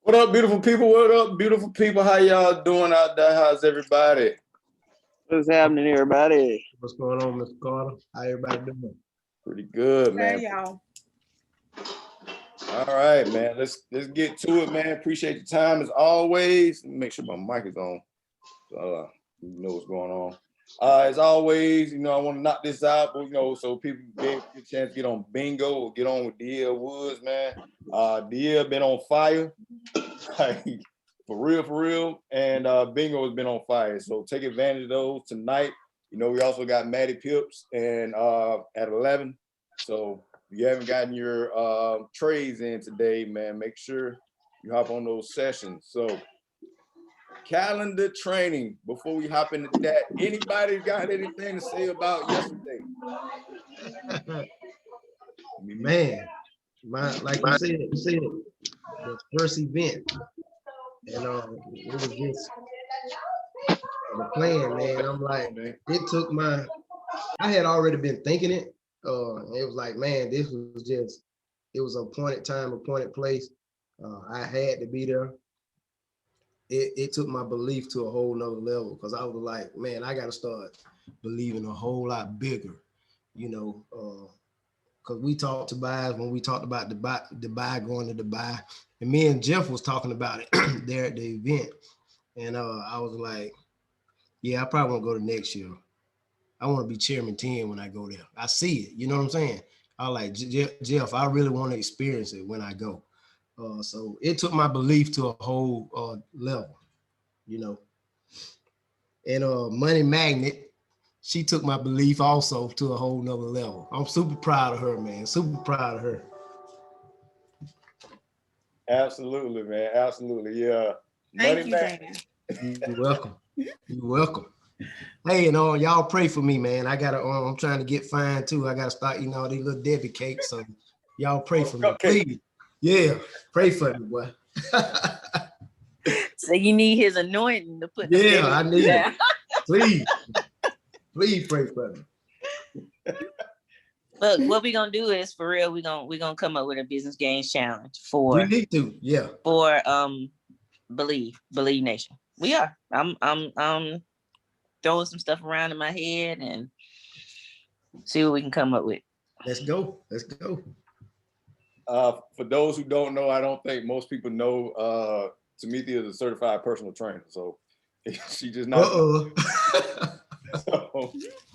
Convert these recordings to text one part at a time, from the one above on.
What up, beautiful people? What up, beautiful people? How y'all doing out there? How's everybody? What's happening, everybody? What's going on, Mr. Carter? How everybody doing? Pretty good, man. Hey, y'all. All right, man. Let's get to it, man. Appreciate your time as always. Make sure my mic is on. So you know what's going on. As always, you know, I want to knock this out, but you know, so people get a chance to get on bingo or get on with DL Woods, man. DL been on fire. Like, for real. And bingo has been on fire. So take advantage of those tonight. You know, we also got Maddie Pips and at 11. So if you haven't gotten your trades in today, man, make sure you hop on those sessions. So calendar training, before we hop into that, anybody got anything to say about yesterday? Man, like you said, the first event, and it was just the plan, man. I'm like, it took I had already been thinking it. It was like, man, this was just, it was appointed time, appointed place. I had to be there. It took my belief to a whole nother level, because I was like, man, I got to start believing a whole lot bigger, you know, because we talked to buys when we talked about Dubai, going to Dubai, and me and Jeff was talking about it there at the event, and I was like, yeah, I probably won't go to next year. I want to be chairman 10 when I go there. I see it, you know what I'm saying? I like, Jeff, I really want to experience it when I go. So it took my belief to a whole level, you know. And Money Magnet, she took my belief also to a whole nother level. I'm super proud of her, man. Super proud of her. Absolutely, man. Absolutely. Yeah. Thank you, Dan. You're welcome. You're welcome. Hey, and y'all pray for me, man. I gotta. I'm trying to get fine too. I gotta start eating all these little Debbie cakes. So y'all pray for me, please. Yeah, pray for me, boy. So you need his anointing to put. Yeah, I need it. Please pray for me. Look, what we gonna do is, for real, we gonna come up with a business gains challenge for. We need to, yeah. For Believe Nation. We are. I'm throwing some stuff around in my head and see what we can come up with. Let's go. Let's go. For those who don't know, I don't think most people know Tamithia is a certified personal trainer. So she just not. So,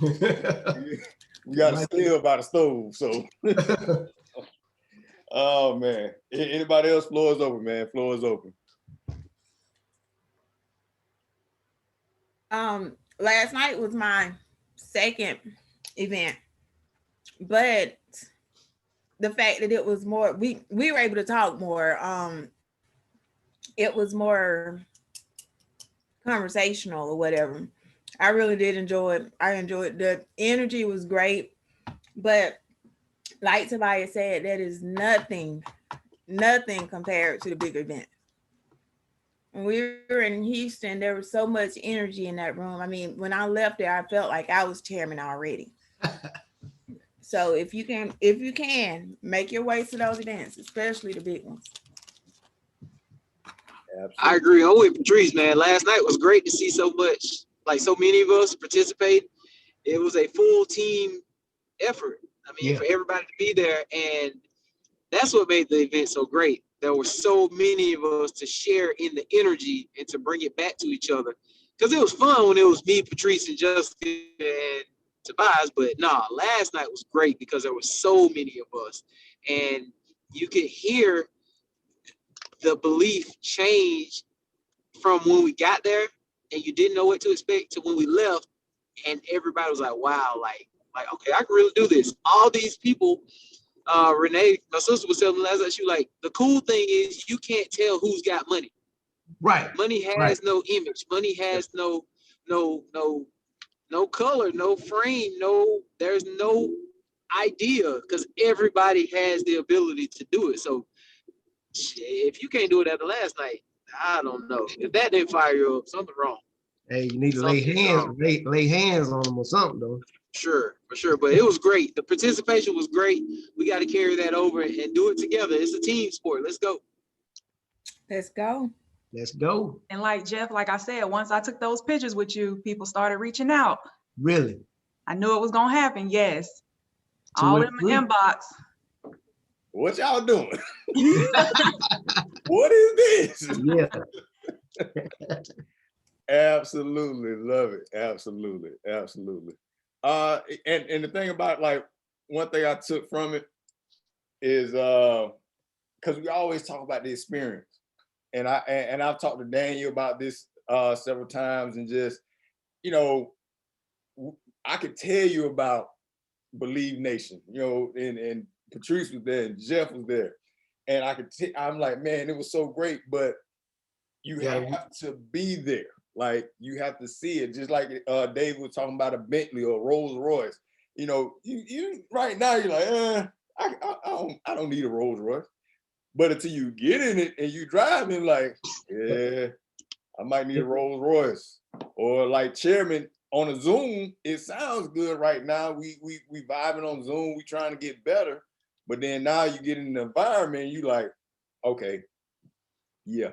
we got a steal by the stove. So oh man. Anybody else? Floor is open, man. Floor is open. Last night was my second event, but the fact that it was more, we were able to talk more. It was more conversational or whatever. I really did enjoy it. I enjoyed the energy was great, but like Tobias said, that is nothing compared to the big event. When we were in Houston, there was so much energy in that room. I mean, when I left there, I felt like I was chairman already. So if you can make your way to those events, especially the big ones. Absolutely. I agree. I'm with Patrice, man. Last night was great to see so much, like so many of us participate. It was a full team effort. I mean, for everybody to be there, and that's what made the event so great. There were so many of us to share in the energy and to bring it back to each other. Because it was fun when it was me, Patrice, and Justin and Tobias, but last night was great because there were so many of us. And you could hear the belief change from when we got there and you didn't know what to expect to when we left, and everybody was like, wow, like okay, I can really do this. All these people, Renee, my sister was telling me last night, she was like, the cool thing is you can't tell who's got money. Right. Money has no image. Money has no color, no frame, there's no idea, because everybody has the ability to do it. So if you can't do it after last night, I don't know. If that didn't fire you up, something wrong. Hey, you need to lay hands on them or something, though. Sure, for sure. But it was great. The participation was great. We got to carry that over and do it together. It's a team sport. Let's go. Let's go. Let's go. And like Jeff, like I said, once I took those pictures with you, people started reaching out. Really? I knew it was gonna happen. Yes. Two All and in my three. inbox. What y'all doing? What is this? Yeah. Absolutely love it. Absolutely, absolutely. And the thing about, like, one thing I took from it is because we always talk about the experience, and I've talked to Daniel about this several times, and just, you know, I could tell you about Believe Nation, you know, and Patrice was there and Jeff was there, and I'm like, man, it was so great, but you have to be there. Like, you have to see it. Just like Dave was talking about a Bentley or a Rolls Royce. You know, you right now you're like, I don't need a Rolls Royce. But until you get in it and you driving, like, yeah, I might need a Rolls Royce. Or like Chairman on a Zoom, it sounds good right now. We vibing on Zoom. We trying to get better. But then now you get in the environment, you like, okay, yeah.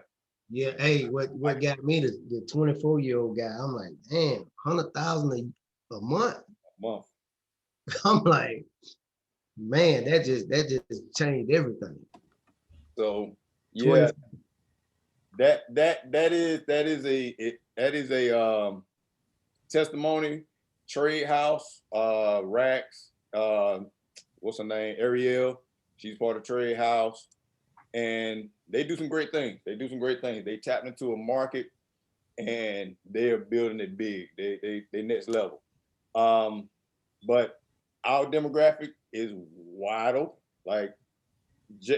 Yeah, hey, what got me, the 24-year-old guy, I'm like, damn, 100,000 a month. Month. I'm like, man, that just changed everything. So yeah, 20. that is a testimony. Trade House, Rax, what's her name? Ariel. She's part of Trade House. And they do some great things. They tapped into a market and they're building it big. They next level. But our demographic is wide open. Like,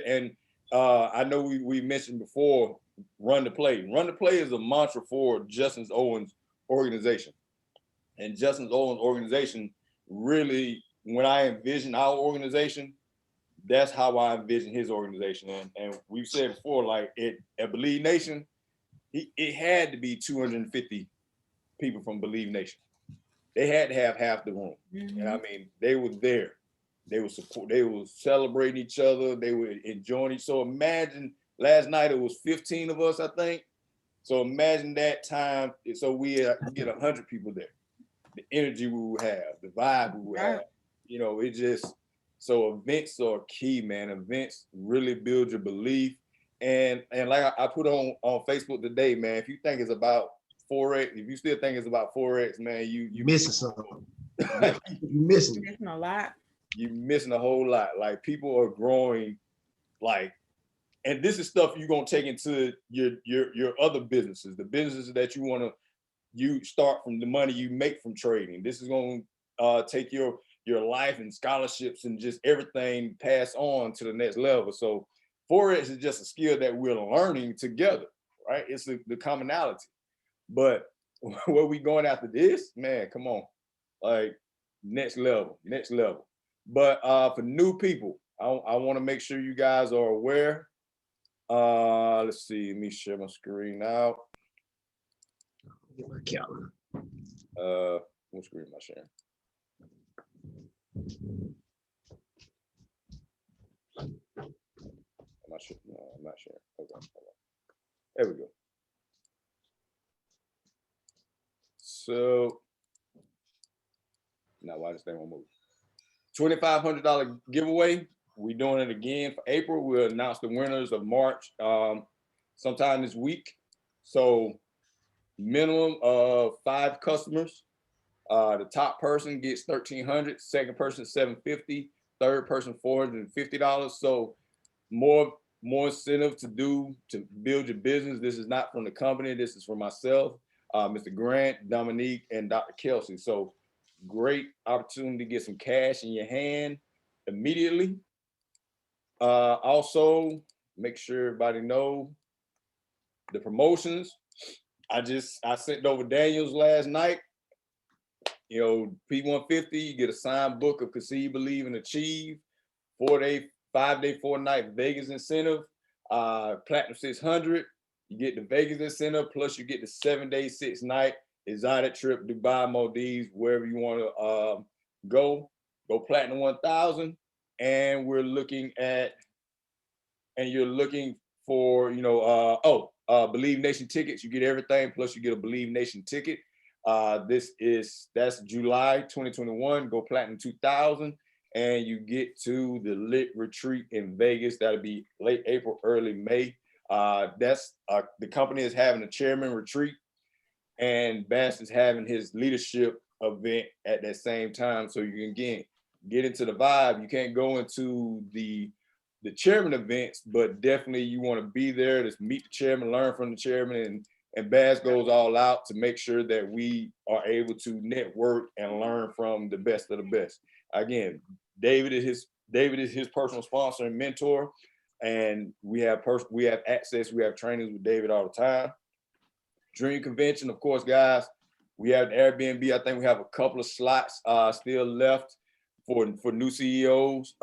and I know we mentioned before, Run to Play. Run to Play is a mantra for Justin Owens' organization. And Justin Owens' organization, really, when I envision our organization, that's how I envision his organization. And we've said before, like, at Believe Nation, it had to be 250 people from Believe Nation. They had to have half the room. And I mean, they were there. They were celebrating each other. They were enjoying each. So imagine, last night it was 15 of us, I think. So imagine that time. So we get 100 people there. The energy we would have, the vibe we would have. You know, it just, so events are key, man. Events really build your belief. And like I put on Facebook today, man, if you think it's about Forex, if you still think it's about Forex, man, you missing something. You missing a lot. You're missing a whole lot. Like, people are growing, like, and this is stuff you're gonna take into your other businesses, the businesses that you start from the money you make from trading. This is gonna take your life and scholarships and just everything pass on to the next level. So Forex is just a skill that we're learning together, right? It's the commonality. But where we going after this, man, come on, like, next level. But for new people, I want to make sure you guys are aware. Let's see, let me share my screen out. Get my calendar. What screen am I sharing? I'm not sure. No, I'm not sharing. Okay. There we go. So now why this thing won't move? $2,500 giveaway. We're doing it again for April. We'll announce the winners of March sometime this week. So minimum of 5 customers. The top person gets $1,300, second person $750, third person $450. So more incentive to build your business. This is not from the company. This is for myself, Mr. Grant, Dominique, and Dr. Kelsey. So great opportunity to get some cash in your hand immediately. Also, make sure everybody know the promotions. I sent over Daniel's last night. You know, P150, you get a signed book of Conceive, Believe, and Achieve. 4-day, 5-day, 4-night Vegas incentive. Platinum 600, you get the Vegas incentive, plus you get the 7-day, 6-night exotic trip, Dubai, Maldives, wherever you want to go platinum 1,000, and we're looking at, and you're looking for, you know, Believe Nation tickets. You get everything, plus you get a Believe Nation ticket. That's July 2021, go platinum 2,000, and you get to the Lit Retreat in Vegas. That'll be late April, early May. The company is having a chairman retreat, and Bass is having his leadership event at that same time. So you can get into the vibe. You can't go into the chairman events, but definitely you want to be there to meet the chairman, learn from the chairman, and Bass goes all out to make sure that we are able to network and learn from the best of the best. Again, David is his personal sponsor and mentor, and we have access, we have trainings with David all the time. Dream Convention, of course, guys, we have the Airbnb. I think we have a couple of slots still left for new CEOs.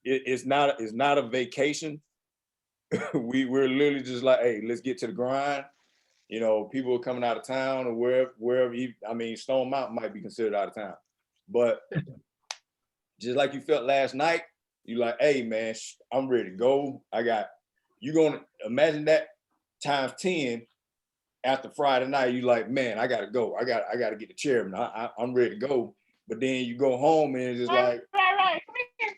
It's not a vacation. We're literally just like, hey, let's get to the grind. You know, people are coming out of town or wherever. I mean, Stone Mountain might be considered out of town, but just like you felt last night, you like, hey man, I'm ready to go. You gonna imagine that times 10 after Friday night. You like, man, I gotta go. I gotta get the chairman. I'm ready to go. But then you go home and it's just like, right. Come here.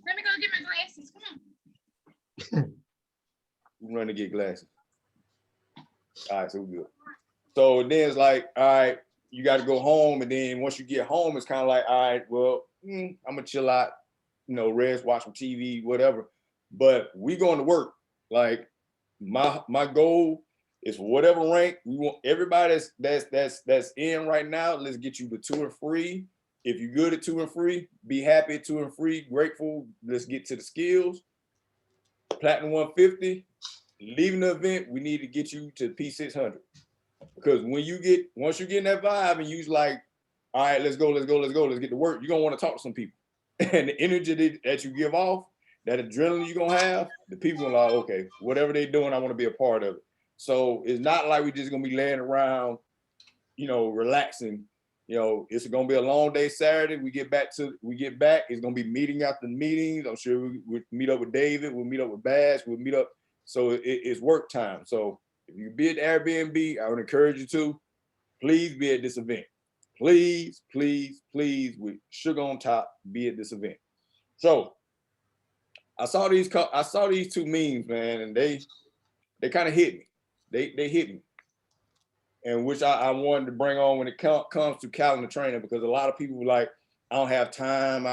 Let me go get my glasses. Come on. we run to get glasses. All right, so we're good. So then it's like, all right, you got to go home, and then once you get home, it's kind of like, all right, well, I'm gonna chill out, you know, rest, watch some TV, whatever. But we going to work. Like my goal is for whatever rank we want. Everybody that's in right now, let's get you the 2 and free. If you're good at 2 and free, be happy at 2 and free, grateful. Let's get to the skills. Platinum 150, leaving the event, we need to get you to P600. Because once you get in that vibe and you's like, all right, let's go, let's get to work, you're gonna want to talk to some people. And the energy that you give off, that adrenaline you're gonna have, the people are like, okay, whatever they're doing, I want to be a part of it. So it's not like we're just gonna be laying around, you know, relaxing. You know, it's gonna be a long day Saturday. We get back, it's gonna be meeting after meetings. I'm sure we'll meet up with David, we'll meet up with Bass, we'll meet up. So it's work time. So if you be at Airbnb, I would encourage you to please be at this event. Please, with sugar on top, be at this event. So I saw these 2 memes, man, and they kind of hit me. They hit me. And which I wanted to bring on when it comes to calendar training, because a lot of people were like, I don't have time.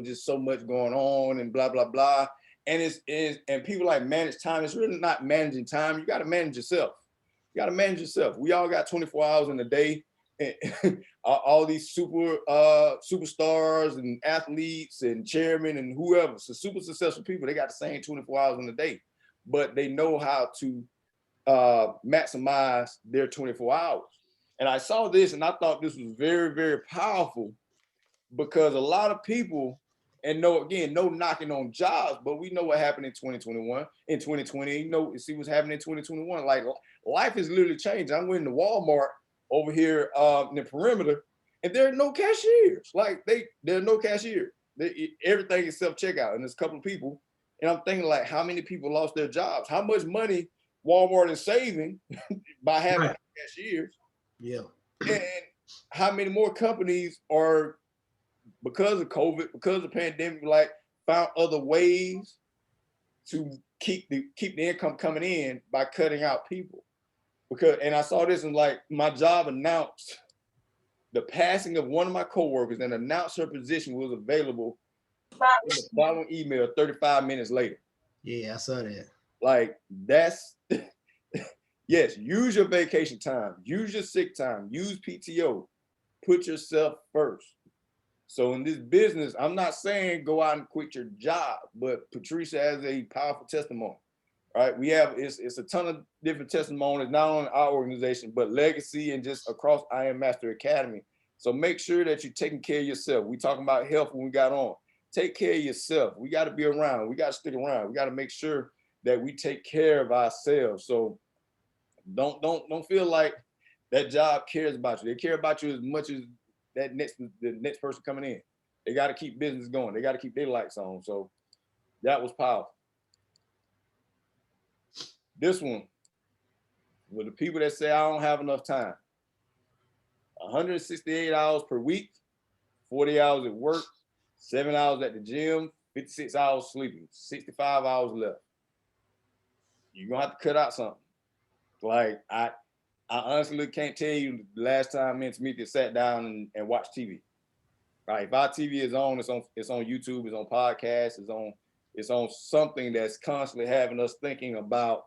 Just so much going on and blah, blah, blah. And and people like manage time. It's really not managing time. You got to manage yourself. We all got 24 hours in a day. And all these superstars and athletes and chairmen and whoever, so super successful people, they got the same 24 hours in a day, but they know how to maximize their 24 hours. And I saw this and I thought this was very, very powerful, because a lot of people, and no knocking on jobs, but we know what happened in 2021, in 2020, see what's happening in 2021. Like, life is literally changing. I went to Walmart over here in the perimeter, and there are no cashiers. Like, there are no cashiers. Everything is self-checkout, and there's a couple of people. And I'm thinking, like, how many people lost their jobs? How much money Walmart is saving by having cashiers? Yeah. And how many more companies are, because of COVID, because of the pandemic, like, found other ways to keep the income coming in by cutting out people? And I saw this, and like, my job announced the passing of one of my coworkers and announced her position was available in the following email 35 minutes later. Yeah, I saw that. Like, that's, yes, use your vacation time, use your sick time, use PTO, put yourself first. So in this business, I'm not saying go out and quit your job, but Patricia has a powerful testimony. Right, we have it's a ton of different testimonies, not only our organization, but legacy and just across I Am Master Academy. So make sure that you're taking care of yourself. We talking about health when we got on. Take care of yourself. We got to be around. We got to stick around. We got to make sure that we take care of ourselves. So don't feel like that job cares about you. They care about you as much as the next person coming in. They got to keep business going. They got to keep their lights on. So that was powerful. This one, with the people that say I don't have enough time, 168 hours per week, 40 hours at work, 7 hours at the gym, 56 hours sleeping, 65 hours left. You're gonna have to cut out something. Like I honestly can't tell you the last time me and Tamika sat down and watched TV. Right? If our TV is on, it's on YouTube, it's on podcasts, it's on something that's constantly having us thinking about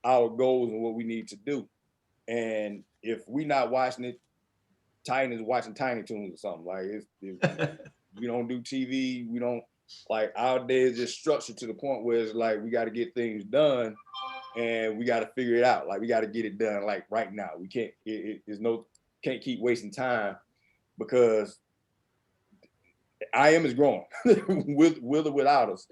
our goals and what we need to do. And if we're not watching it, Tiny is watching Tiny Toons or something. Like we don't do TV, we don't, like, our day is just structured to the point where it's like we got to get things done and we got to figure it out. Like we got to get it done like right now. We can't, can't keep wasting time, because IM is growing with or without us.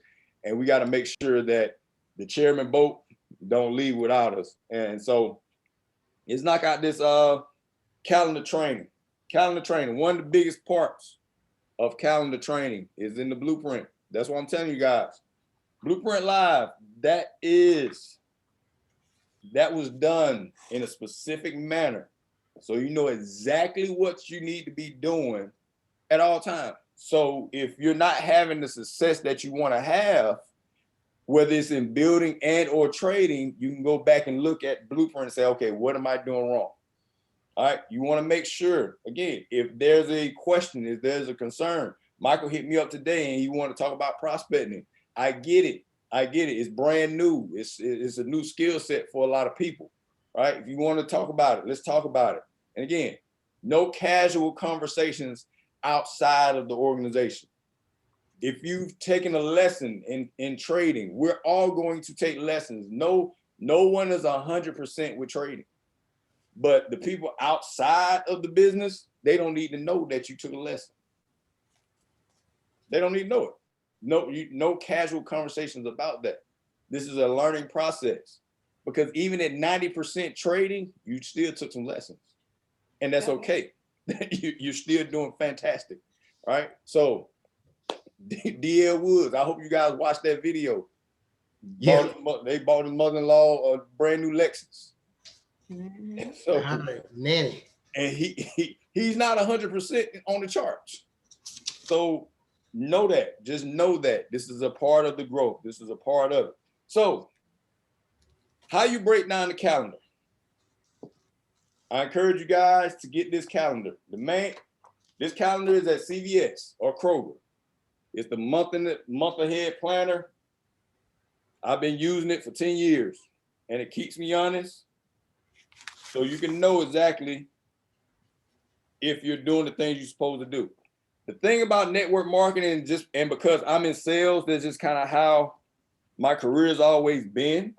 And we got to make sure that the chairman boat don't leave without us. And so let's knock out this calendar training. Calendar training, one of the biggest parts of calendar training is in the blueprint. That's what I'm telling you guys. Blueprint Live, that was done in a specific manner. So you know exactly what you need to be doing at all times. So if you're not having the success that you want to have, whether it's in building and or trading, you can go back and look at blueprint and say, okay, what am I doing wrong? All right, you want to make sure, again, if there's a question, if there's a concern. Michael hit me up today and he wanted to talk about prospecting. I get it. It's brand new. It's a new skill set for a lot of people, right? If you want to talk about it, let's talk about it. And again, no casual conversations outside of the organization. If you've taken a lesson in trading, we're all going to take lessons. No one is 100% with trading. But the people outside of the business, they don't need to know that you took a lesson. They don't need to know it. No casual conversations about that. This is a learning process, because even at 90% trading, you still took some lessons, and that's okay. You're still doing fantastic. All right. So DL Woods, I hope you guys watched that video. Yeah. They bought his mother-in-law a brand new Lexus. Mhm. So, Nanny. and he's not 100% on the charts. So know that, just know that this is a part of the growth. This is a part of it. So how you break down the calendar? I encourage you guys to get this calendar. This calendar is at CVS or Kroger. It's the month ahead planner. I've been using it for 10 years and it keeps me honest. So you can know exactly if you're doing the things you're supposed to do. The thing about network marketing, and because I'm in sales, that's just kind of how my career has always been.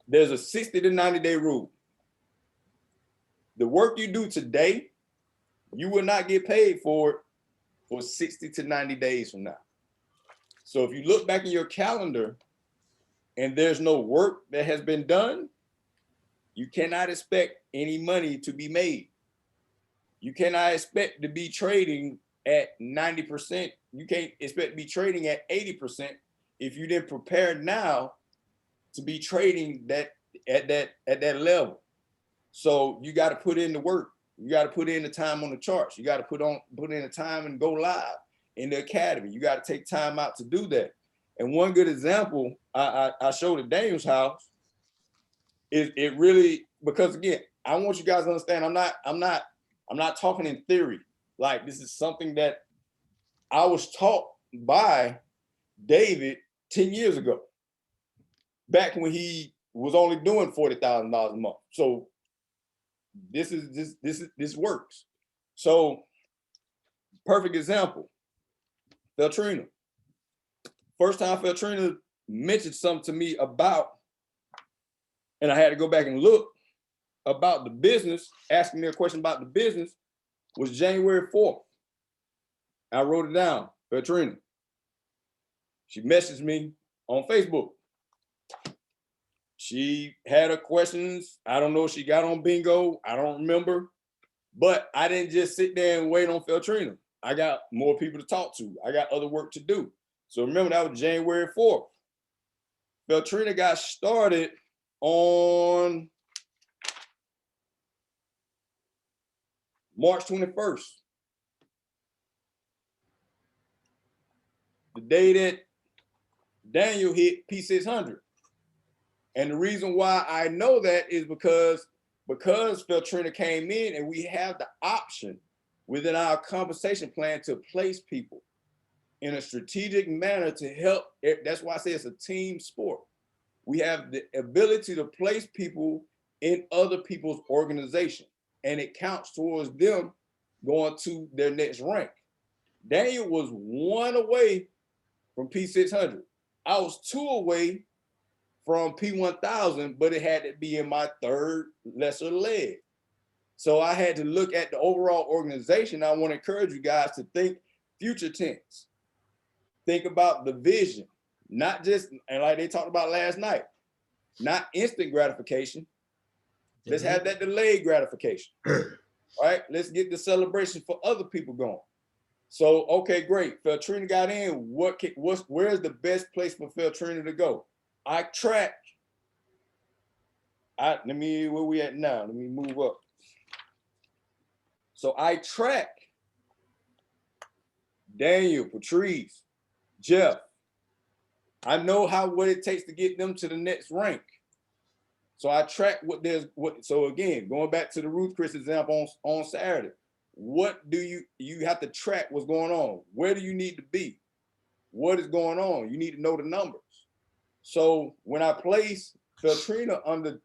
There's a 60 to 90 day rule. The work you do today, you will not get paid for it for 60 to 90 days from now. So if you look back in your calendar and there's no work that has been done, you cannot expect any money to be made. You cannot expect to be trading at 90%. You can't expect to be trading at 80% if you didn't prepare now to be trading at that level. So you got to put in the work. You got to put in the time on the charts. You got to put in the time and go live in the academy. You got to take time out to do that. And one good example I showed at Daniel's house is it really, because again, I want you guys to understand, I'm not talking in theory. Like, this is something that I was taught by David 10 years ago, back when he was only doing $40,000 a month. So this works. So perfect example, Feltrina. First time Feltrina mentioned something to me about, and I had to go back and look about the business, asking me a question about the business, was January 4th. I wrote it down, Feltrina. She messaged me on Facebook. She had her questions. I don't know if she got on bingo. I don't remember. But I didn't just sit there and wait on Feltrina. I got more people to talk to. I got other work to do. So remember, that was January 4th. Feltrina got started on March 21st. The day that Daniel hit P600. And the reason why I know that is because Feltrina came in and we have the option within our compensation plan to place people in a strategic manner to help. That's why I say it's a team sport. We have the ability to place people in other people's organization, and it counts towards them going to their next rank. Daniel was 1 away from P600. I was 2 away from P1000, but it had to be in my 3rd lesser leg. So I had to look at the overall organization. I want to encourage you guys to think future tense. Think about the vision, not just, and like they talked about last night, not instant gratification. Let's have that delayed gratification, right? Let's get the celebration for other people going. So, okay, great. Feltrina got in. Where's the best place for Feltrina to go? I track. Where we at now? Let me move up. So I track Daniel, Patrice, Jeff. I know what it takes to get them to the next rank. So I track so again, going back to the Ruth Chris example on Saturday, what do you have to track what's going on? Where do you need to be? What is going on? You need to know the numbers. So when I place Feltrina under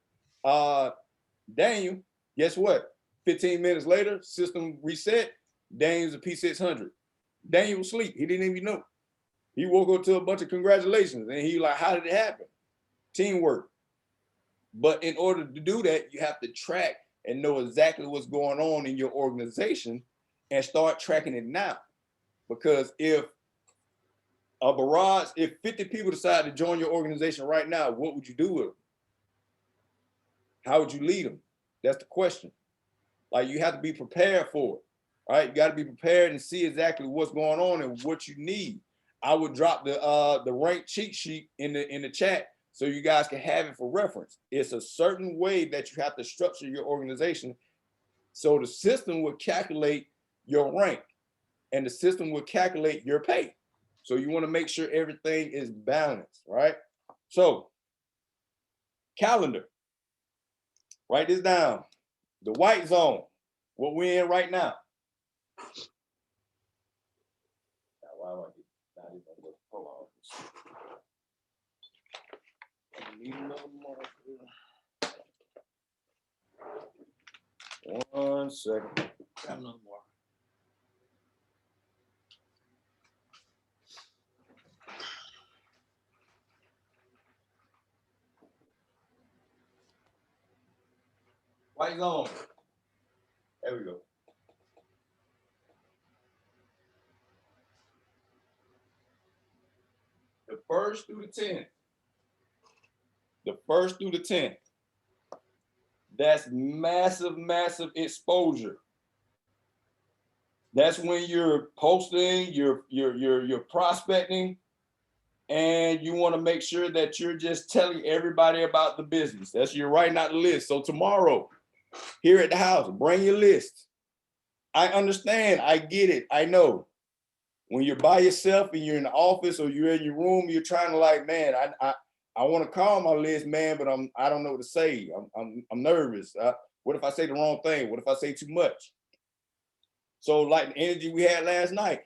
Daniel, guess what? 15 minutes later, system reset, Daniel's a P600. Daniel was asleep, he didn't even know. He woke up to a bunch of congratulations and he like, how did it happen? Teamwork. But in order to do that, you have to track and know exactly what's going on in your organization and start tracking it now. Because if 50 people decide to join your organization right now, what would you do with them? How would you lead them? That's the question. Like, you have to be prepared for it, right? You got to be prepared and see exactly what's going on and what you need. I would drop the rank cheat sheet in the chat so you guys can have it for reference. It's a certain way that you have to structure your organization so the system will calculate your rank and the system will calculate your pay. So you want to make sure everything is balanced, right? So calendar, write this down. The white zone, what we're in right now. One second. Got another more. White zone. There we go. The 1st through the 10th. The 1st through the 10th. That's massive, massive exposure. That's when you're posting, you're prospecting, and you want to make sure that you're just telling everybody about the business. That's you're writing out the list. So tomorrow, here at the house, bring your list. I understand, I get it, I know. When you're by yourself and you're in the office or you're in your room, you're trying to like, man, I want to call my list, man, but I don't know what to say. I'm nervous. What if I say the wrong thing? What if I say too much? So like the energy we had last night,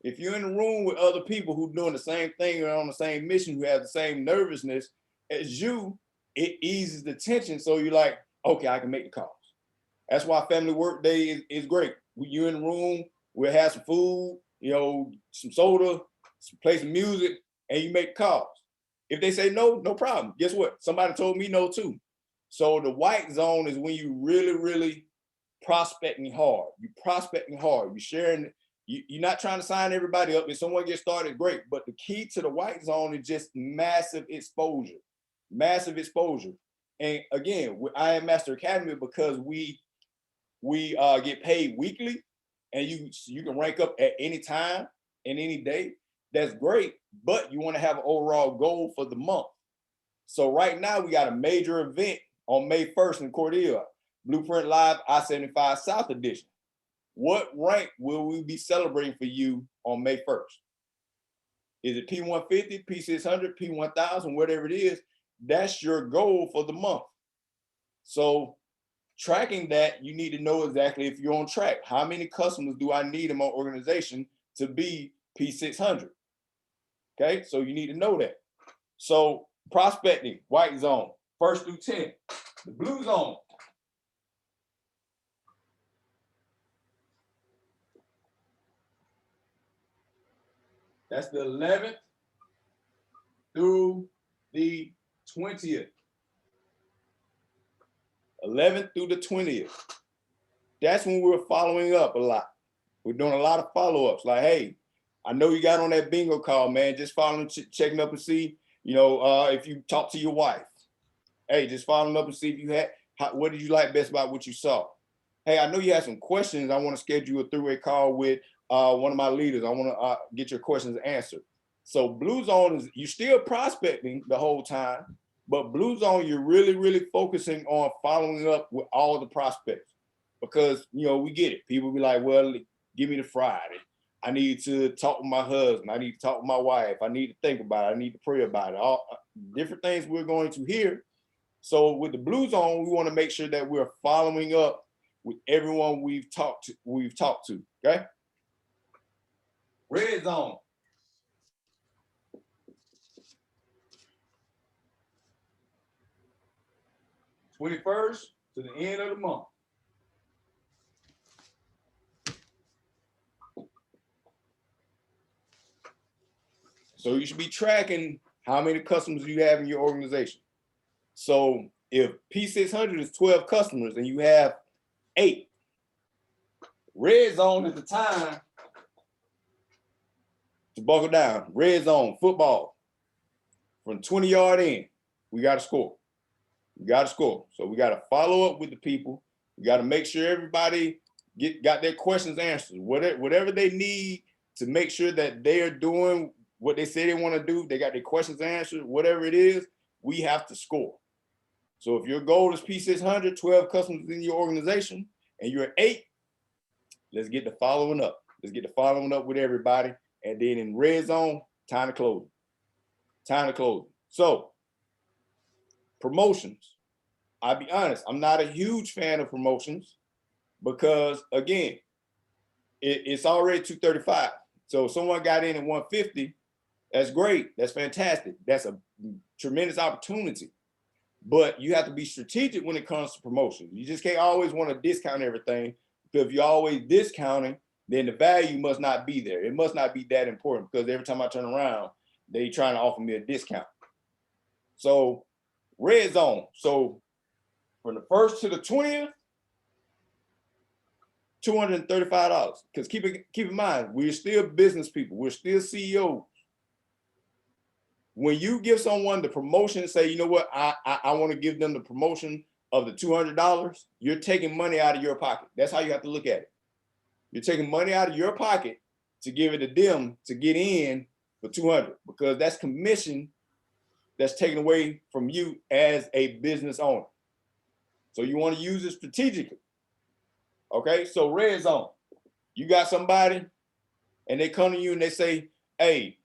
if you're in a room with other people who doing the same thing or on the same mission, who have the same nervousness as you, it eases the tension. So you're like, okay, I can make the calls. That's why family work day is great. You're in the room, we'll have some food, some soda, play some music, and you make calls. If they say no, no problem. Guess what? Somebody told me no too. So the white zone is when you really, really prospecting hard. You're prospecting hard. You're sharing. You're not trying to sign everybody up. If someone gets started, great. But the key to the white zone is just massive exposure. Massive exposure. And again, with I Am Master Academy, because we we get paid weekly, and you can rank up at any time and any day, that's great, but you want to have an overall goal for the month. So right now we got a major event on May 1st in Cordelia, Blueprint Live I-75 South Edition. What rank will we be celebrating for you on May 1st? Is it P150, P600, P1000, whatever it is? That's your goal for the month. So tracking that, you need to know exactly if you're on track. How many customers do I need in my organization to be P600? Okay, so you need to know that. So prospecting, white zone, 1st through 10th. The blue zone, that's the 11th through the 20th. 11th through the 20th. That's when we're following up a lot. We're doing a lot of follow-ups. Like, hey, I know you got on that bingo call, man. Just following, checking up and see, if you talk to your wife. Hey, just following up and see if you had, what did you like best about what you saw? Hey, I know you had some questions. I want to schedule a three-way call with one of my leaders. I want to get your questions answered. So blue zone is, you're still prospecting the whole time, but blue zone, you're really, really focusing on following up with all the prospects, because, we get it. People be like, well, give me the Friday. I need to talk with my husband. I need to talk with my wife. I need to think about it. I need to pray about it. All different things we're going to hear. So with the blue zone, we want to make sure that we're following up with everyone we've talked to, okay? Red zone. $21st to the end of the month. So you should be tracking how many customers you have in your organization. So if P600 is 12 customers and you have 8, red zone is the time to buckle down. Red zone, football, from 20-yard in, we got to score. We got to score. So we got to follow up with the people. We got to make sure everybody got their questions answered. Whatever they need to make sure that they are doing what they say they want to do, they got their questions answered, whatever it is, we have to score. So if your goal is P600, 12 customers in your organization, and you're at 8, let's get the following up. Let's get the following up with everybody. And then in red zone, time to close. Time to close. So promotions. I'll be honest, I'm not a huge fan of promotions because, again, it's already 235. So if someone got in at 150, that's great. That's fantastic. That's a tremendous opportunity. But you have to be strategic when it comes to promotions. You just can't always want to discount everything, because if you're always discounting, then the value must not be there. It must not be that important, because every time I turn around, they trying to offer me a discount. So red zone. So from the 1st to the 20th, $235. Because keep in mind, we're still business people. We're still CEOs. When you give someone the promotion and say, you know what, I want to give them the promotion of the $200, you're taking money out of your pocket. That's how you have to look at it. You're taking money out of your pocket to give it to them to get in for $200, because that's commission that's taken away from you as a business owner. So you want to use it strategically. Okay, so red zone. You got somebody and they come to you and they say, hey,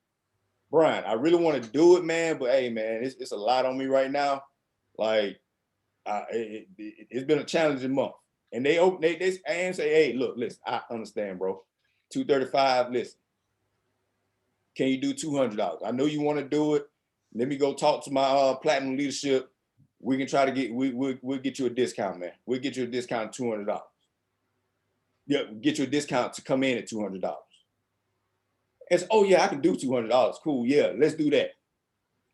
Brian, I really want to do it, man, but hey, man, it's a lot on me right now. Like, it's been a challenging month. And they say, hey, look, listen, I understand, bro. 235, listen. Can you do $200? I know you want to do it. Let me go talk to my platinum leadership. We can try to get, we'll get you a discount, man. We'll get you a discount of $200. Yeah, get you a discount to come in at $200. It's, oh yeah, I can do $200. Cool, yeah, let's do that.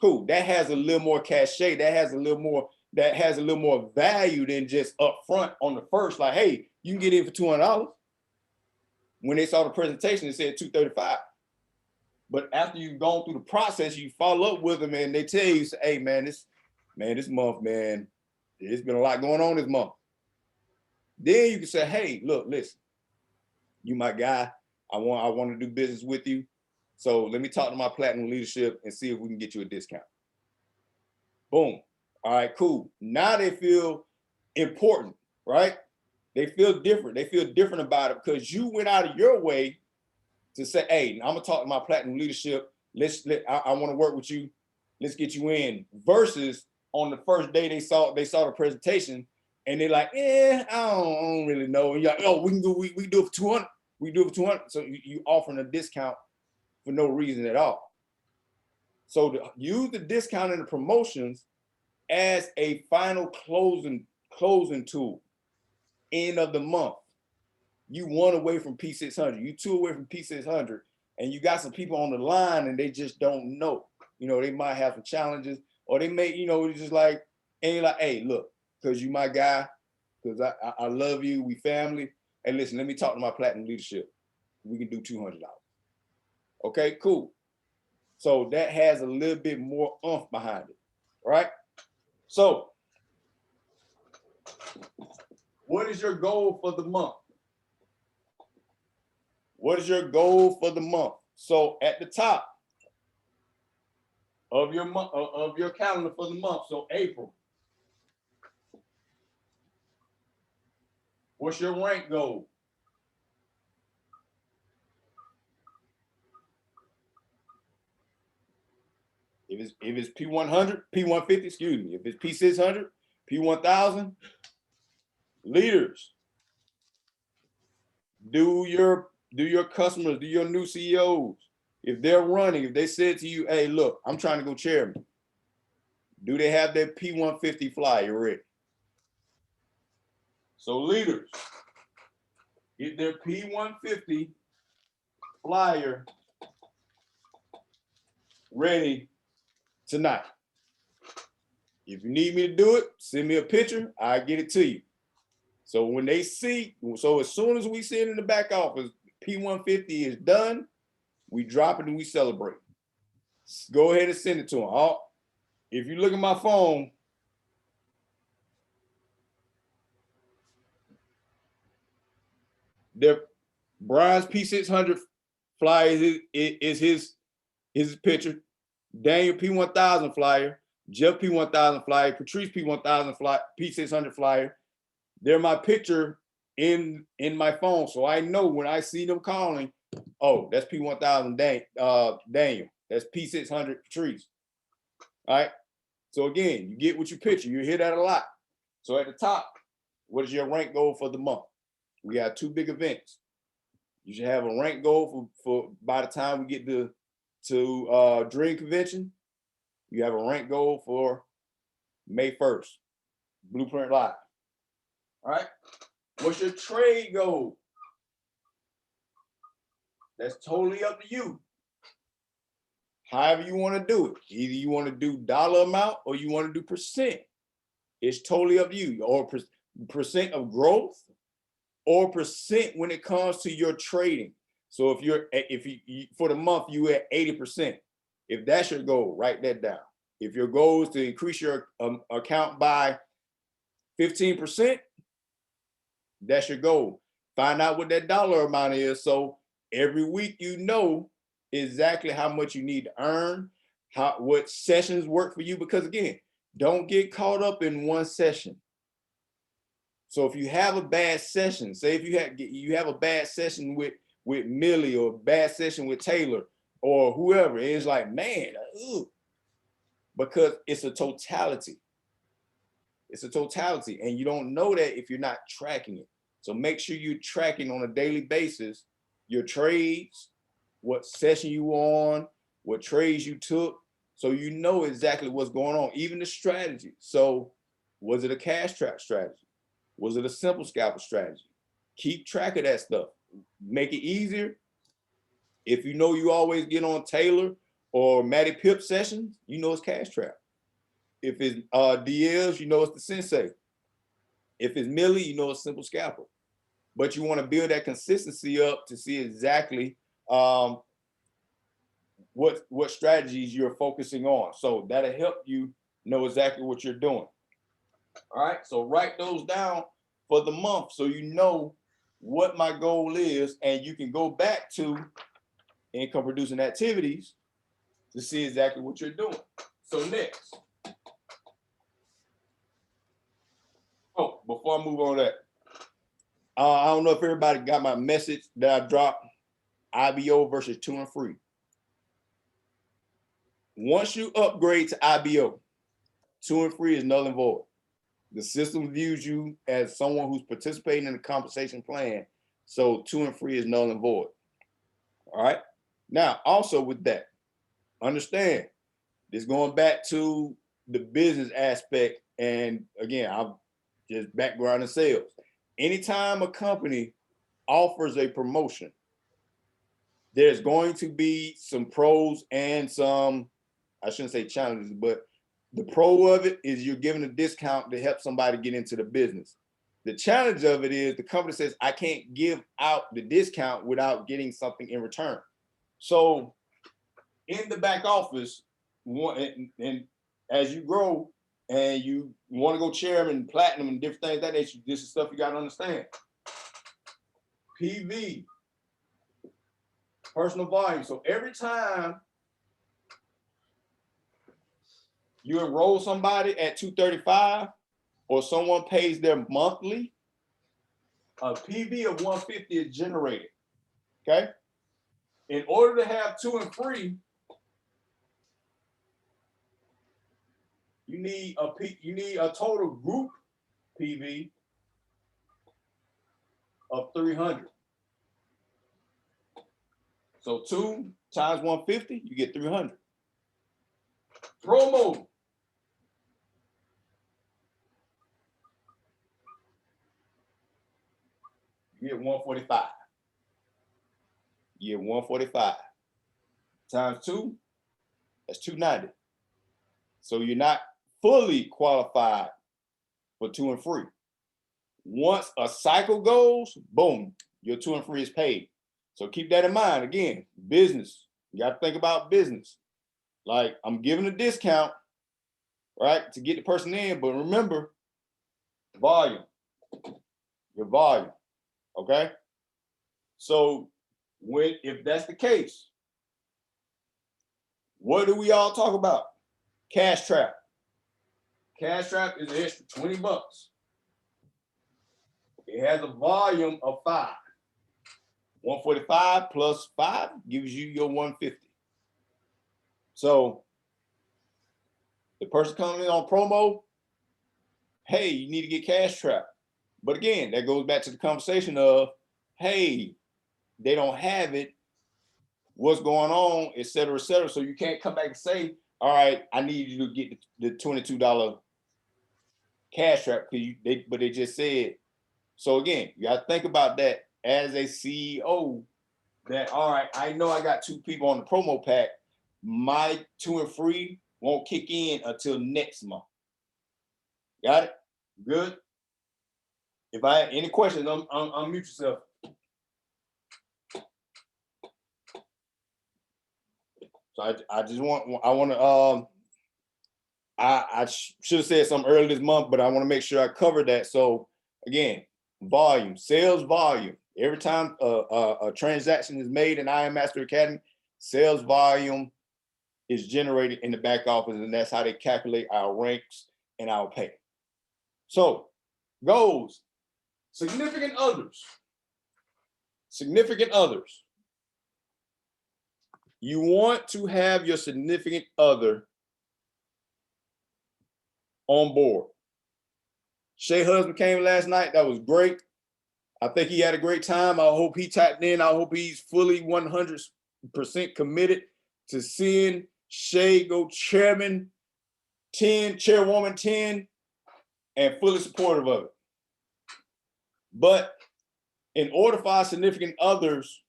Cool, that has a little more cachet. That has a little more value than just up front on the first. Like, hey, you can get in for $200. When they saw the presentation, it said $235. But after you've gone through the process, you follow up with them and they tell you, say, hey man, this month, man, there's been a lot going on this month. Then you can say, hey, look, listen, you my guy. I want to do business with you. So let me talk to my platinum leadership and see if we can get you a discount. Boom. All right, cool. Now they feel important, right? They feel different. They feel different about it because you went out of your way to say, hey, I'm gonna talk to my platinum leadership. I want to work with you. Let's get you in. Versus on the first day they saw the presentation and they're like, I don't really know. And you're like, oh, we can do it for 200. We do it for 200. So you offering a discount for no reason at all. So use the discount and the promotions as a final closing tool. End of the month. You 1 away from P600. You 2 away from P600. And you got some people on the line and they just don't know. You know, they might have some challenges or they may, you know, just like, and you're like, hey, look, because you my guy, because I love you, we family. Hey, listen, let me talk to my platinum leadership. We can do $200. Okay, cool. So that has a little bit more oomph behind it, right? So what is your goal for the month? What is your goal for the month? So at the top of your month, of your calendar for the month, so April, what's your rank goal? If it's P100, P150, excuse me. If it's P600, P1000, leaders, do your customers, do your new CEOs. If they're running, if they said to you, hey, look, I'm trying to go chairman, do they have their P150 flyer ready? So leaders, get their P150 flyer ready tonight. If you need me to do it, send me a picture, I'll get it to you. So when they see, so as soon as we see it in the back office, P150 is done, we drop it and we celebrate. Go ahead and send it to them. If you look at my phone, Brian's P600 flyer is his picture. Daniel P1000 flyer, Jeff P1000 flyer, Patrice P1000 flyer, P600 flyer. They're my picture in my phone, so I know when I see them calling, oh, that's P1000 Daniel. That's P600 Patrice. All right. So again, you get what you picture. You hear that a lot. So at the top, what is your rank goal for the month? We have 2 big events. You should have a rank goal for by the time we get to Dream Convention. You have a rank goal for May 1st, Blueprint Live. All right. What's your trade goal? That's totally up to you. However you want to do it. Either you want to do dollar amount or you want to do percent. It's totally up to you. Or percent of growth or percent when it comes to your trading. So if you for the month you at 80%, if that's your goal, write that down. If your goal is to increase your account by 15%, that's your goal. Find out what that dollar amount is. So every week you know exactly how much you need to earn, what sessions work for you. Because again, don't get caught up in one session. So if you have a bad session, say if you have a bad session with Millie or a bad session with Taylor or whoever, it's like, man, because it's a totality. It's a totality, and you don't know that if you're not tracking it. So make sure you're tracking on a daily basis your trades, what session you were on, what trades you took, so you know exactly what's going on, even the strategy. So was it a cash trap strategy? Was it a simple scalper strategy? Keep track of that stuff. Make it easier. If you know you always get on Taylor or Matty Pip sessions, you know it's cash trap. If it's DLs, you know it's the sensei. If it's Millie, you know it's simple scalper. But you want to build that consistency up to see exactly what strategies you're focusing on. So that'll help you know exactly what you're doing. All right, so write those down for the month, so you know what my goal is, and you can go back to income producing activities to see exactly what you're doing. So next, oh, before I move on that, I don't know if everybody got my message that I dropped, IBO versus 2 and free. Once you upgrade to IBO, 2 and free is null and void. The system views you as someone who's participating in the compensation plan. So 2 and free is null and void. All right. Now, also with that, understand this going back to the business aspect. And again, I'm just background in sales. Anytime a company offers a promotion, there's going to be some pros and some, I shouldn't say challenges, but the pro of it is you're giving a discount to help somebody get into the business. The challenge of it is the company says, I can't give out the discount without getting something in return. So in the back office, and as you grow and you want to go chairman, platinum, and different things, this is stuff you got to understand. PV, personal volume. So every time you enroll somebody at 235 or someone pays their monthly, a PV of 150 is generated, okay? In order to have 2 and free, you need a total group PV of 300. So 2 times 150, you get 300. Promo. You get 145. You get 145. Times 2, that's 290. So you're not fully qualified for 2 and free. Once a cycle goes, boom, your 2 and free is paid. So keep that in mind. Again, business. You got to think about business. Like, I'm giving a discount, right, to get the person in, but remember, volume. Your volume. Okay? So if that's the case, what do we all talk about? Cash trap. Cash trap is an extra 20 bucks. It has a volume of 5. 145 plus 5 gives you your 150. So the person coming in on promo, hey, you need to get cash trap. But again, that goes back to the conversation of, hey, they don't have it, what's going on, et cetera, et cetera. So you can't come back and say, all right, I need you to get the $22 cash trap, but they just said. So again, you got to think about that as a CEO, that, all right, I know I got 2 people on the promo pack. My 2 and free won't kick in until next month. Got it? Good. If I have any questions, unmute yourself. So I should have said something earlier this month, but I want to make sure I cover that. So again, volume, sales volume. Every time a transaction is made in IM Master Academy, sales volume is generated in the back office, and that's how they calculate our ranks and our pay. So goals, significant others. Significant others. You want to have your significant other on board. Shay's husband came last night. That was great. I think he had a great time. I hope he tapped in. I hope he's fully 100% committed to seeing Shay go chairman 10, chairwoman 10, and fully supportive of it. But in order for our significant others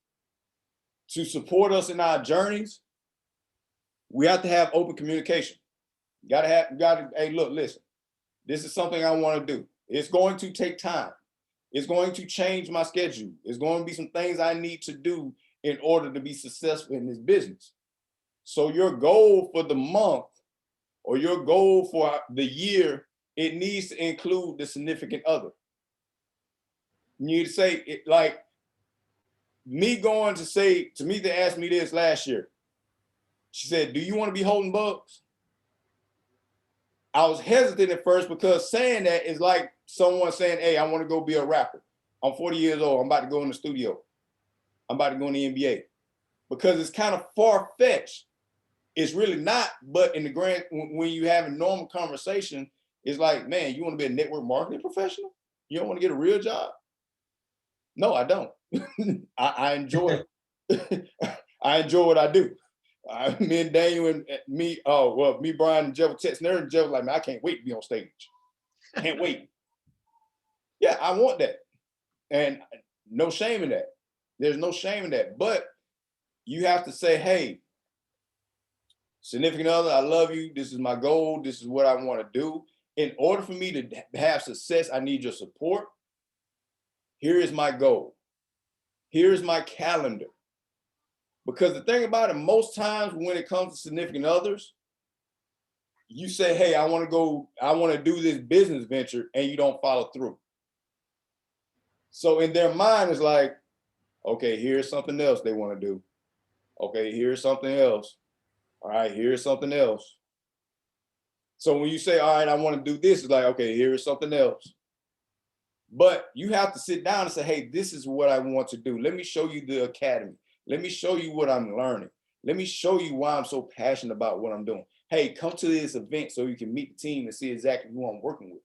to support us in our journeys, we have to have open communication. Hey, look, listen, this is something I want to do. It's going to take time. It's going to change my schedule. It's going to be some things I need to do in order to be successful in this business. So your goal for the month or your goal for the year, it needs to include the significant other. You need to say it like me going to say, Tamika asked me this last year. She said, do you want to be holding bugs? I was hesitant at first because saying that is like someone saying, hey, I want to go be a rapper. I'm 40 years old. I'm about to go in the studio. I'm about to go in the NBA. Because it's kind of far-fetched. It's really not, but in the grand, when you have a normal conversation, it's like, man, you want to be a network marketing professional? You don't want to get a real job? No, I don't. I enjoy it. I enjoy what I do. Me and Daniel and me, me, Brian, and Jeff were texting her, and Jeff was like, man, I can't wait to be on stage. Can't wait. Yeah, I want that. And no shame in that. There's no shame in that. But you have to say, hey, significant other, I love you. This is my goal. This is what I want to do. In order for me to have success, I need your support. Here is my goal. Here is my calendar. Because the thing about it, most times when it comes to significant others, you say, hey, I want to do this business venture, and you don't follow through. So in their mind, it's like, okay, here's something else they want to do. Okay, here's something else. All right, here's something else. So when you say, all right, I want to do this, it's like, okay, here's something else. But you have to sit down and say, hey, this is what I want to do. Let me show you the academy. Let me show you what I'm learning. Let me show you why I'm so passionate about what I'm doing. Hey, come to this event so you can meet the team and see exactly who I'm working with.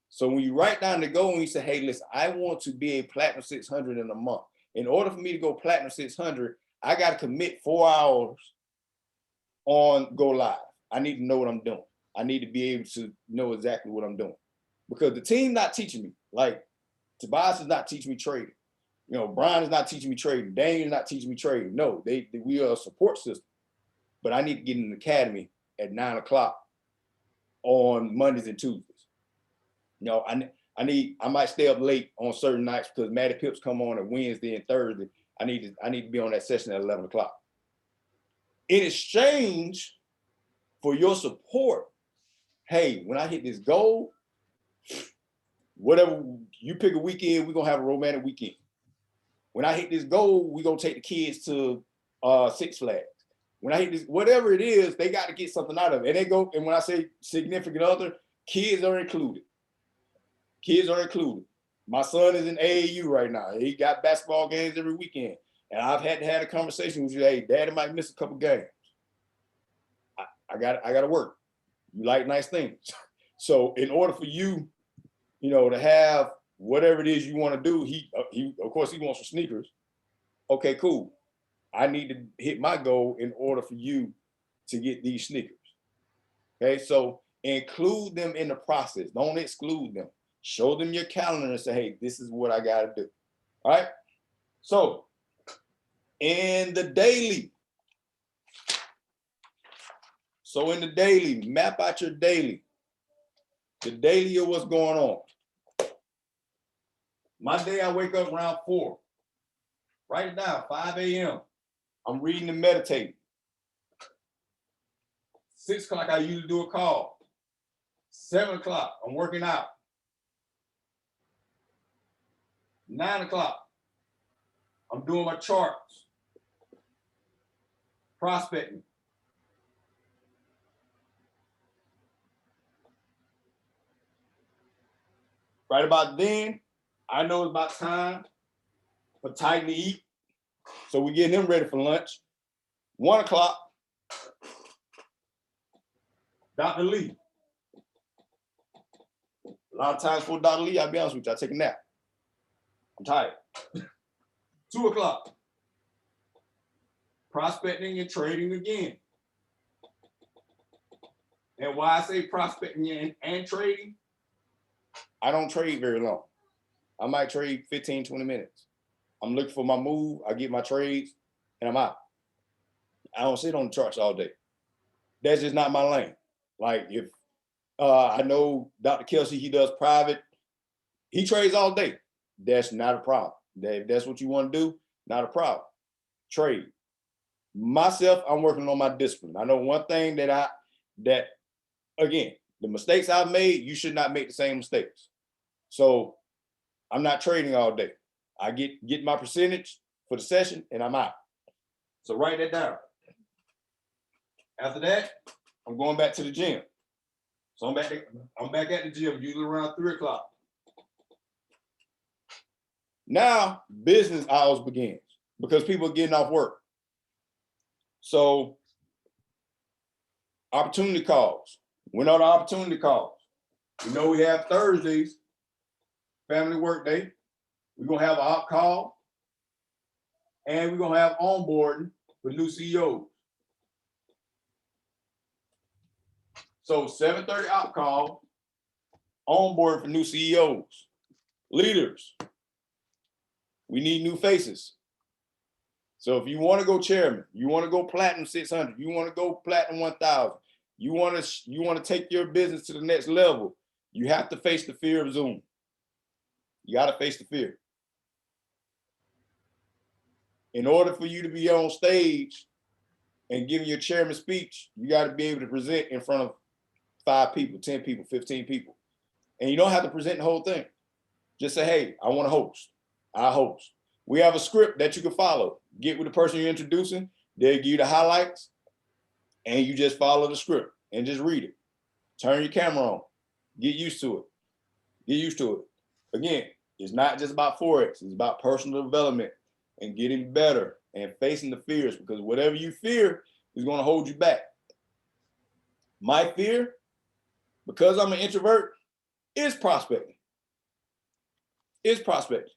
So when you write down the goal and you say, hey, listen, I want to be a platinum 600 in a month. In order for me to go platinum 600, I got to commit 4 hours on go live. I need to know what I'm doing. I need to be able to know exactly what I'm doing. Because the team not teaching me. Like Tobias is not teaching me trading. You know, Brian is not teaching me trading. Daniel is not teaching me trading. No, we are a support system. But I need to get in the academy at 9 o'clock on Mondays and Tuesdays. You know, I might stay up late on certain nights because Matty Pips come on at Wednesday and Thursday. I need to be on that session at 11 o'clock. In exchange for your support, hey, when I hit this goal, whatever, you pick a weekend, we're gonna have a romantic weekend. When I hit this goal, we're gonna take the kids to Six Flags. When I hit this, whatever it is, they got to get something out of it. And when I say significant other, kids are included. Kids are included. My son is in AAU right now. He got basketball games every weekend. And I've had to have a conversation with you, hey, daddy might miss a couple games. I got to work. You like nice things. So in order for you, you know, to have whatever it is you want to do, he of course he wants some sneakers. Okay, cool. I need to hit my goal in order for you to get these sneakers. Okay, so include them in the process. Don't exclude them. Show them your calendar and say, hey, this is what I got to do. All right. So in the daily, map out your daily. The daily of what's going on. My day, I wake up around 4. Write it down, 5 a.m. I'm reading and meditating. 6 o'clock, I usually do a call. 7 o'clock, I'm working out. 9 o'clock, I'm doing my charts. Prospecting. Right about then, I know it's about time for Titan to eat. So we're getting him ready for lunch. 1 o'clock, Dr. Lee. A lot of times for Dr. Lee, I'll be honest with you, I take a nap. I'm tired. 2 o'clock, prospecting and trading again. And why I say prospecting and trading, I don't trade very long. I might trade 15, 20 minutes. I'm looking for my move, I get my trades, and I'm out. I don't sit on the charts all day. That's just not my lane. Like if I know Dr. Kelsey, he does private, he trades all day. That's not a problem. If that's what you want to do, not a problem. Trade. Myself, I'm working on my discipline. I know one thing that again, the mistakes I've made, you should not make the same mistakes. So I'm not trading all day. I get my percentage for the session and I'm out. So write that down. After that, I'm going back to the gym. So I'm back at the gym, usually around 3 o'clock. Now business hours begins because people are getting off work. So opportunity calls. When are the opportunity calls? We know we have Thursdays, family work day. We're gonna have an op call, and we're gonna have onboarding for new CEOs. So 7:30 op call, onboard for new CEOs, leaders. We need new faces. So if you want to go chairman, you want to go platinum 600, you want to go platinum 1000, you want to take your business to the next level, you have to face the fear of Zoom. You got to face the fear. In order for you to be on stage and giving your chairman speech, you got to be able to present in front of 5 people, 10 people, 15 people. And you don't have to present the whole thing. Just say, hey, I want to host. I host. We have a script that you can follow. Get with the person you're introducing. They'll give you the highlights and you just follow the script and just read it. Turn your camera on. Get used to it. Get used to it. Again, it's not just about Forex. It's about personal development and getting better and facing the fears, because whatever you fear is going to hold you back. My fear, because I'm an introvert, is prospecting. Is prospecting.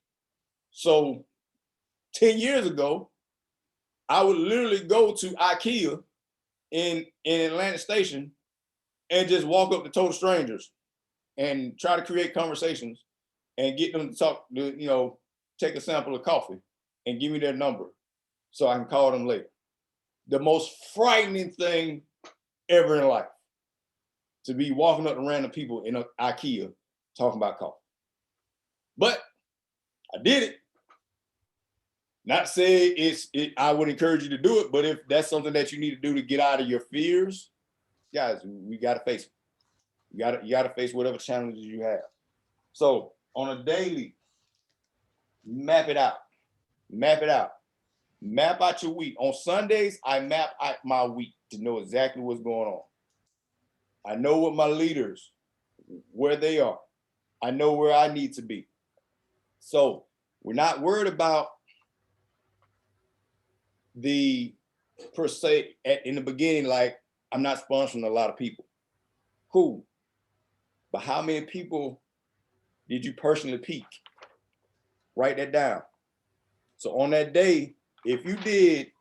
So 10 years ago, I would literally go to IKEA in Atlantic Station and just walk up to total strangers and try to create conversations and get them to talk, you know, take a sample of coffee and give me their number so I can call them later. The most frightening thing ever in life, to be walking up to random people in IKEA talking about coffee. But I did it. Not say I would encourage you to do it, but if that's something that you need to do to get out of your fears, guys, we got to face it. You got to face whatever challenges you have. So on a daily, map it out. Map it out. Map out your week. On Sundays, I map out my week to know exactly what's going on. I know what my leaders, where they are. I know where I need to be. So we're not worried about the per se in the beginning, like I'm not sponsoring a lot of people. Cool. But how many people did you personally peak? Write that down. So on that day, if you did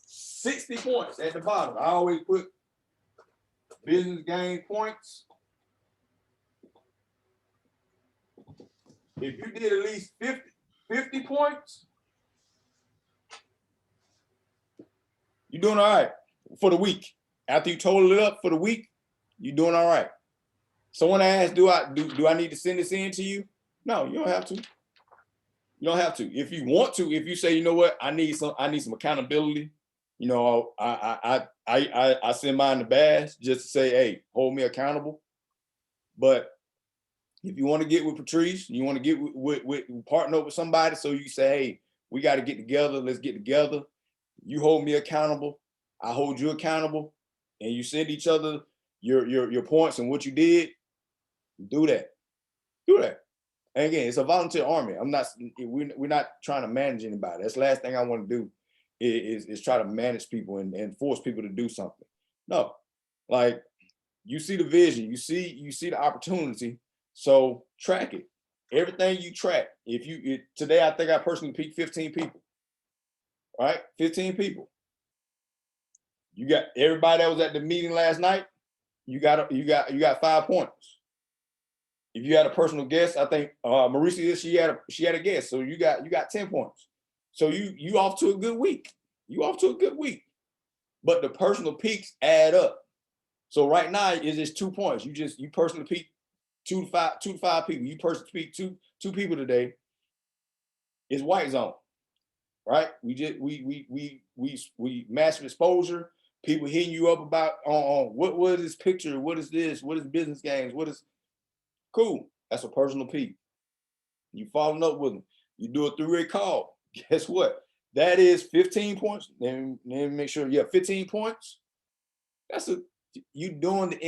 60 points at the bottom, I always put business gain points. If you did at least 50 points, you're doing all right for the week. After you total it up for the week, you're doing all right. Someone asked, do I need to send this in to you? No, you don't have to. You don't have to. If you want to, if you say, you know what, I need some accountability, you know, I send mine to Bass just to say, hey, hold me accountable. But if you want to get with Patrice, you want to get with partner up with somebody, so you say, hey, we got to get together, let's get together. You hold me accountable, I hold you accountable, and you send each other your points and what you did. Do that. Do that. And again, it's a volunteer army. We're not trying to manage anybody. That's the last thing I want to do is try to manage people and force people to do something. No, like you see the vision, you see the opportunity. So track it. Everything you track. Today, I think I personally peaked 15 people. Right? 15 people. You got everybody that was at the meeting last night, you got 5 points. If you had a personal guest, I think Mauricia, she had a guest, so you got 10 points. So you off to a good week. You off to a good week. But the personal peaks add up. So right now is just 2 points. You personally peak 2 to 5 people. You personally peak two people today. It's white zone, right? We massive exposure. People hitting you up about what is this picture? What is this? What is business games? What is cool? That's a personal peak. You following up with them. You do a three-way call. Guess what? That is 15 points. Then make sure you have 15 points. That's you doing the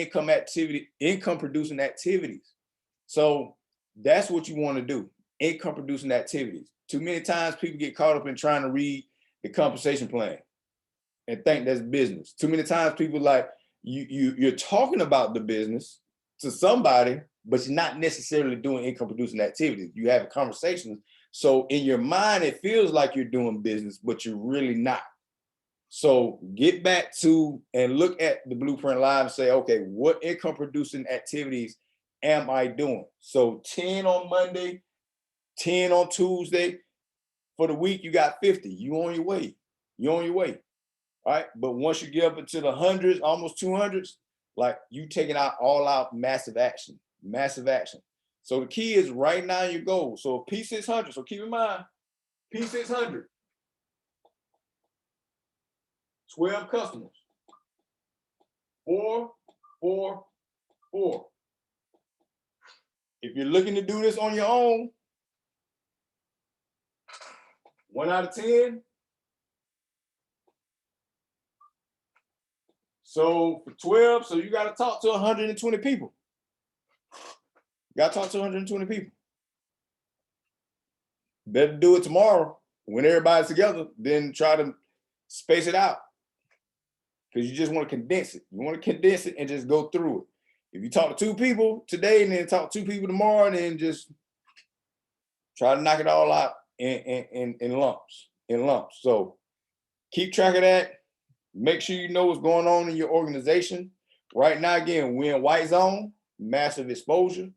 income producing activities. So that's what you want to do. Income producing activities. Too many times people get caught up in trying to read the compensation plan and think that's business. Too many times people like you're talking about the business to somebody, but you're not necessarily doing income producing activities. You have conversations. So in your mind, it feels like you're doing business, but you're really not. So get back to and look at the Blueprint Live and say, okay, what income producing activities am I doing? So 10 on Monday, 10 on Tuesday. For the week, you got 50. You on your way. You on your way. All right. But once you get up into the hundreds, almost 200s, like you taking out all out massive action, massive action. So the key is right now your goal. So P600. So keep in mind, P600, 12 customers, 4, 4, 4. If you're looking to do this on your own, 1 out of 10. So for 12, so you got to talk to 120 people. You got to talk to 120 people. Better do it tomorrow when everybody's together than try to space it out. Because you just want to condense it. You want to condense it and just go through it. If you talk to 2 people today and then talk to 2 people tomorrow, and then just try to knock it all out in lumps. So keep track of that. Make sure you know what's going on in your organization. Right now, again, we're in white zone, massive exposure.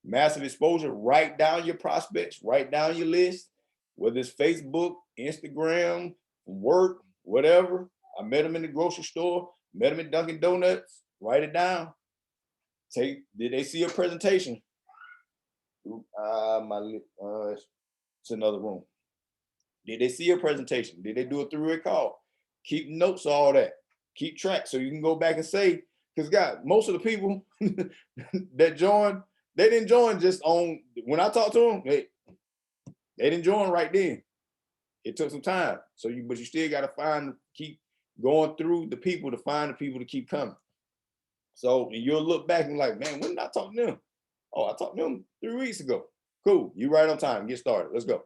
Massive exposure. Write down your prospects, write down your list, whether it's Facebook, Instagram, work, whatever. I met them in the grocery store, met them in Dunkin' Donuts. Write it down. Did they see a presentation? It's another room. Did they see a presentation? Did they do a three-way call? Keep notes of all that. Keep track so you can go back and say, because God, most of the people that joined, they didn't join just on, when I talked to them, they didn't join right then. It took some time. But you still got to keep going through the people to find the people to keep coming. So and you'll look back and like, man, when did I talk to them? Oh, I talked to them 3 weeks ago. Cool, you right on time, get started, let's go.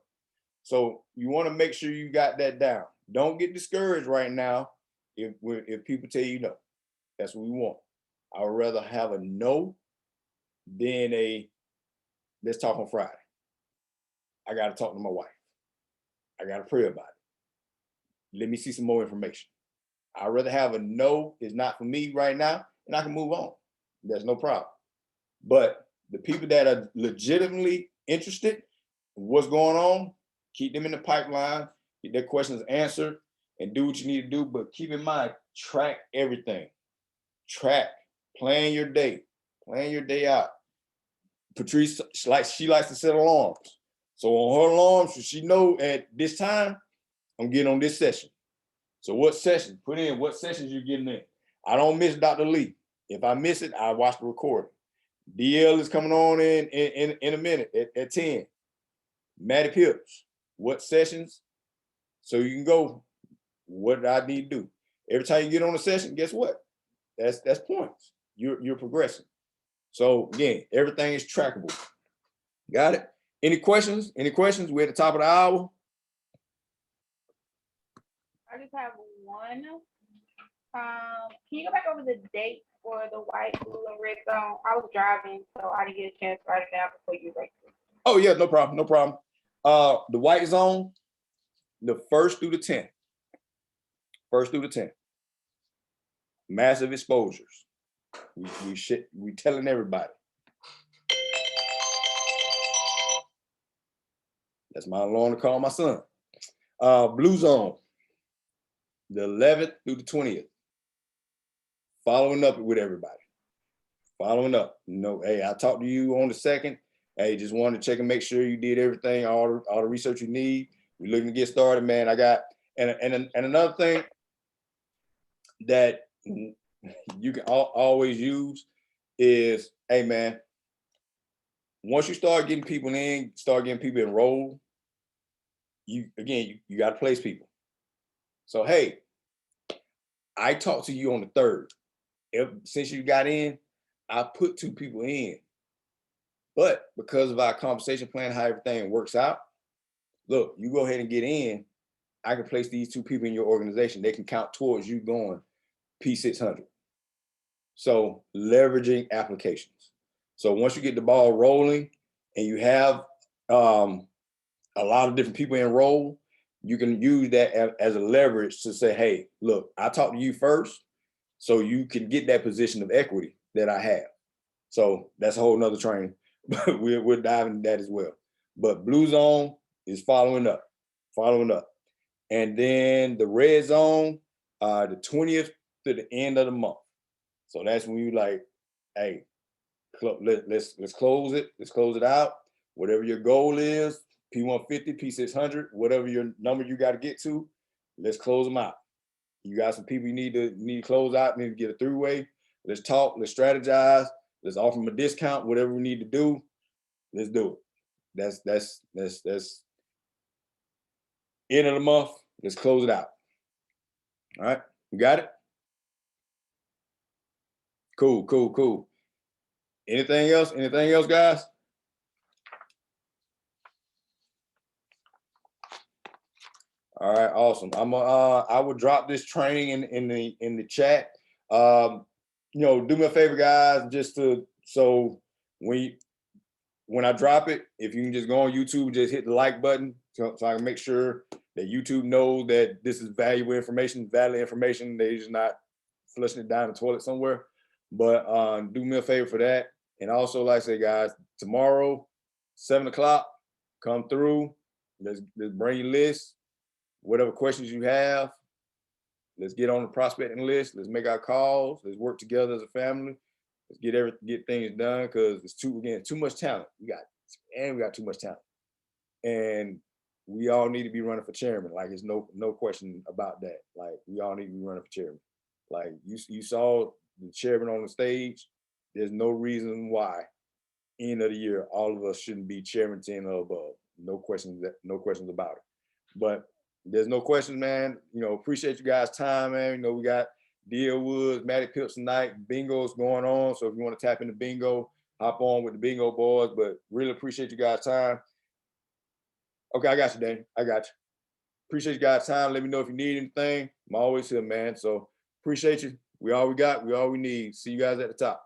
So you want to make sure you got that down. Don't get discouraged right now if people tell you no. That's what we want. I would rather have a no than a let's talk on Friday. I got to talk to my wife. I got to pray about it. Let me see some more information. I'd rather have a no is not for me right now, and I can move on. There's no problem. But the people that are legitimately interested in what's going on, keep them in the pipeline, get their questions answered, and do what you need to do. But keep in mind, track everything. Track, plan your day out. Patrice, she likes to set alarms. So on her alarm, she know at this time, I'm getting on this session. So what session? Put in what sessions you're getting in. I don't miss Dr. Lee. If I miss it, I watch the recording. DL is coming on in a minute at 10. Matty Pips, what sessions? So you can go, what do I need to do? Every time you get on a session, guess what? That's points. You're progressing. So again, everything is trackable. Got it? Any questions? Any questions? We're at the top of the hour. I just have one. Can you go back over the date for the white, blue, and red zone? I was driving, so I didn't get a chance to write it down before you write it. Oh yeah, no problem, no problem. The white zone, the 1st through the 10th. 1st through the 10th. Massive exposures. We telling everybody. That's my alarm to call my son. Blue zone, the 11th through the 20th. Following up with everybody. Following up. Hey, I talked to you on the 2nd. Hey, just wanted to check and make sure you did everything, all the research you need. We're looking to get started, man. I got and another thing that you can always use is, hey man, once you start getting people in, start getting people enrolled, you got to place people. So, hey, I talked to you on the 3rd. Since you got in, I put 2 people in. But because of our compensation plan, how everything works out, look, you go ahead and get in. I can place these 2 people in your organization. They can count towards you going P600. So leveraging applications. So once you get the ball rolling and you have a lot of different people enrolled, you can use that as a leverage to say, hey, look, I talked to you first, so you can get that position of equity that I have. So that's a whole nother training, but we're diving into that as well. But Blue Zone is following up. And then the Red Zone, the 20th to the end of the month. So that's when you like, hey, let's close it. Let's close it out. Whatever your goal is, P150, P600, whatever your number you got to get to, let's close them out. You got some people you need to close out, need to get a 3-way. Let's talk, let's strategize, let's offer them a discount, whatever we need to do, let's do it. That's end of the month. Let's close it out. All right, you got it? Cool. Anything else, guys? All right, awesome. I will drop this training in the chat. Do me a favor, guys, just so when I drop it, if you can just go on YouTube, just hit the like button so I can make sure that YouTube knows that this is valuable information, valid information. They're just not flushing it down the toilet somewhere. But do me a favor for that. And also, like I say, guys, tomorrow, 7 o'clock, come through. Let's bring your list. Whatever questions you have, let's get on the prospecting list. Let's make our calls. Let's work together as a family. Let's get things done because it's too much talent. We got too much talent, and we all need to be running for chairman. Like, there's no question about that. Like, we all need to be running for chairman. Like, you saw the chairman on the stage. There's no reason why end of the year all of us shouldn't be chairman 10 or above. No questions about it. But there's no question, man. Appreciate you guys' time, man. We got Deal Woods, Matty Pips tonight. Bingo's going on. So if you want to tap into bingo, hop on with the bingo boys. But really appreciate you guys' time. Okay, I got you, Danny. I got you. Appreciate you guys' time. Let me know if you need anything. I'm always here, man. So appreciate you. We all we got. We all we need. See you guys at the top.